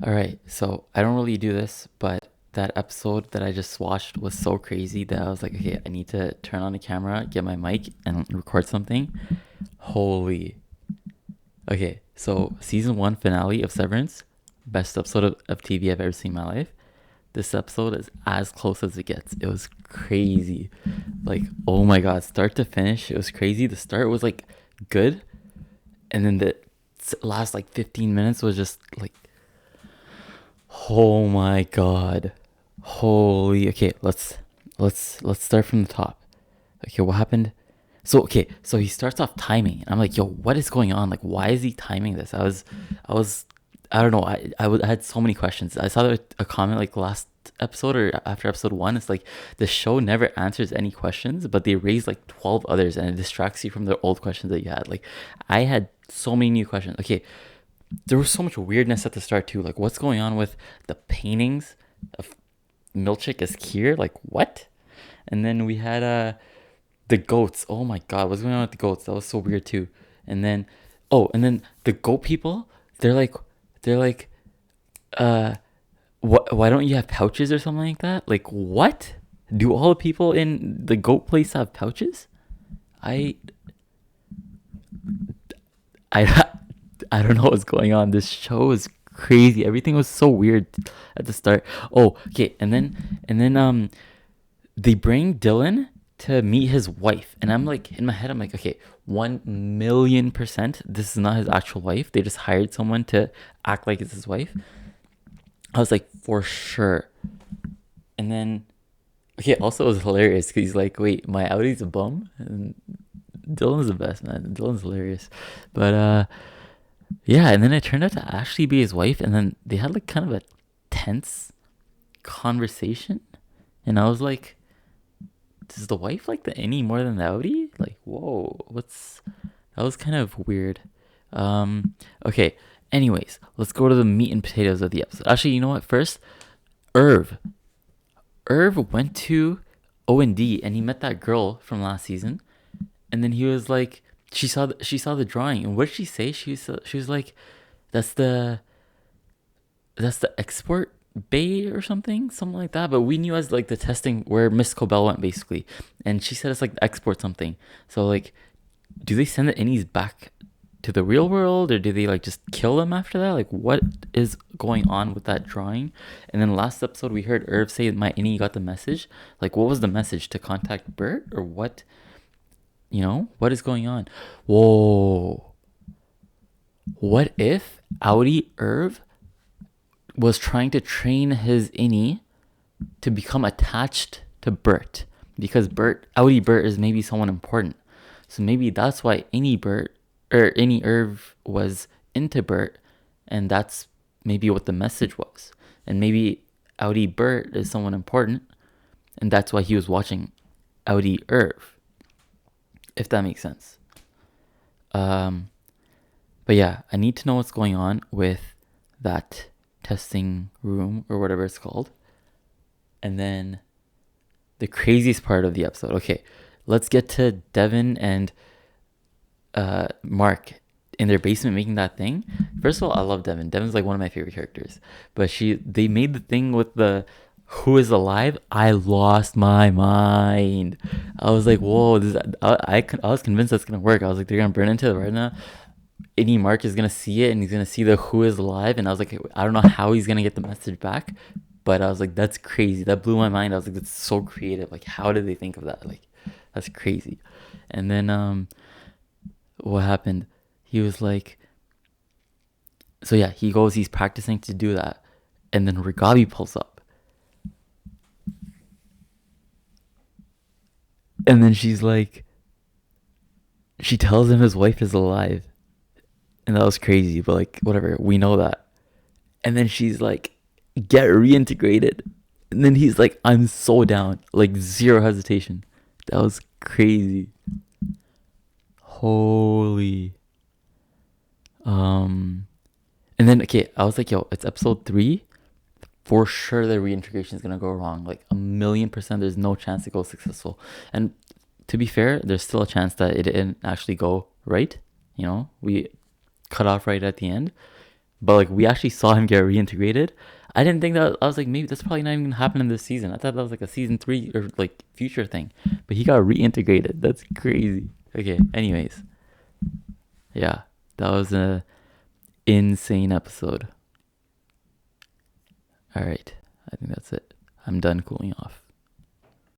All right, so I don't really do this, but that episode that I just watched was so crazy that I was like, okay, I need to turn on the camera, get my mic, and record something. Holy. Okay, so season one finale of Severance, best episode of TV I've ever seen in my life. This episode is as close as it gets. It was crazy. Like, oh my god, start to finish, it was crazy. The start was like good, and then the last like 15 minutes was just like, oh my god. Holy. Okay, let's start from the top. Okay, what happened? So he starts off timing. I'm like, yo, what is going on? Like, why is he timing this? I was, I don't know. I had so many questions. I saw a comment like last episode or after episode one. It's like the show never answers any questions, but they raise like 12 others, and it distracts you from the old questions that you had. Like, I had so many new questions. Okay, there was so much weirdness at the start too. Like, what's going on with the paintings of Milchick as Kier? Like, what? And then we had the goats. Oh my god, what's going on with the goats? That was so weird too. And then, oh, and then the goat people. They're like, uh, what? Why don't you have pouches or something like that? Like, what? Do all the people in the goat place have pouches? I I I don't know what's going on. This show is crazy. Everything was so weird at the start. Oh, okay, and then they bring Dylan to meet his wife, and I'm like in my head, I'm like, okay, 1,000,000% this is not his actual wife. They just hired someone to act like it's his wife. I was like, for sure. And then, okay, also it was hilarious because he's like, wait, my Audi's a bum, and Dylan's the best, man. Dylan's hilarious, but yeah, and then it turned out to actually be his wife, and then they had like kind of a tense conversation, and I was like, does the wife like the innie more than the outie? Like, whoa, what's that was kind of weird. Okay. Anyways, let's go to the meat and potatoes of the episode. Actually, you know what? First, Irv. Irv went to O&D and he met that girl from last season, and then he was like, she saw the drawing, and what did she say? She was like, that's the that's the export bay or something like that. But we knew as like the testing where Miss Cobell went basically, and she said it's like the export something. So like, do they send the innies back to the real world, or do they like just kill them after that? Like, what is going on with that drawing? And then last episode we heard Irv say my innie got the message. Like, what was the message? To contact Bert, or what? What is going on? Whoa. What if Audi Irv was trying to train his innie to become attached to Bert, because Audi Bert is maybe someone important. So maybe that's why innie Bert or innie Irv was into Bert, and that's maybe what the message was. And maybe Audi Bert is someone important, and that's why he was watching Audi Irv, if that makes sense. Um, but yeah, I need to know what's going on with that testing room or whatever it's called. And then the craziest part of the episode. Okay, let's get to Devin and Mark in their basement making that thing. First of all, I love Devin. Devin's like one of my favorite characters. But they made the thing with the who is alive. I lost my mind. I was like, whoa, I was convinced that's gonna work. I was like, they're gonna burn into the retina. Any Mark is gonna see it, and he's gonna see the who is alive, and I was like, I don't know how he's gonna get the message back, but I was like, that's crazy. That blew my mind. I was like, that's so creative. Like, how did they think of that? Like, that's crazy. And then what happened? He was like, so yeah, he's practicing to do that, and then Regabi pulls up, and then she tells him his wife is alive, and that was crazy. But like, whatever, we know that. And then she's like, get reintegrated. And then he's like, I'm so down. Like, zero hesitation. That was crazy. Holy. Um, and then, okay, I was like, yo, it's episode 3. For sure, the reintegration is going to go wrong. Like, 1,000,000%, there's no chance it goes successful. And to be fair, there's still a chance that it didn't actually go right. We cut off right at the end. but like we actually saw him get reintegrated. I didn't think that. I was like, maybe that's probably not even gonna happen in this season. I thought that was like a season 3 or like future thing, but he got reintegrated. That's crazy. Okay, anyways, yeah, that was a insane episode. All right, I think that's it. I'm done cooling off.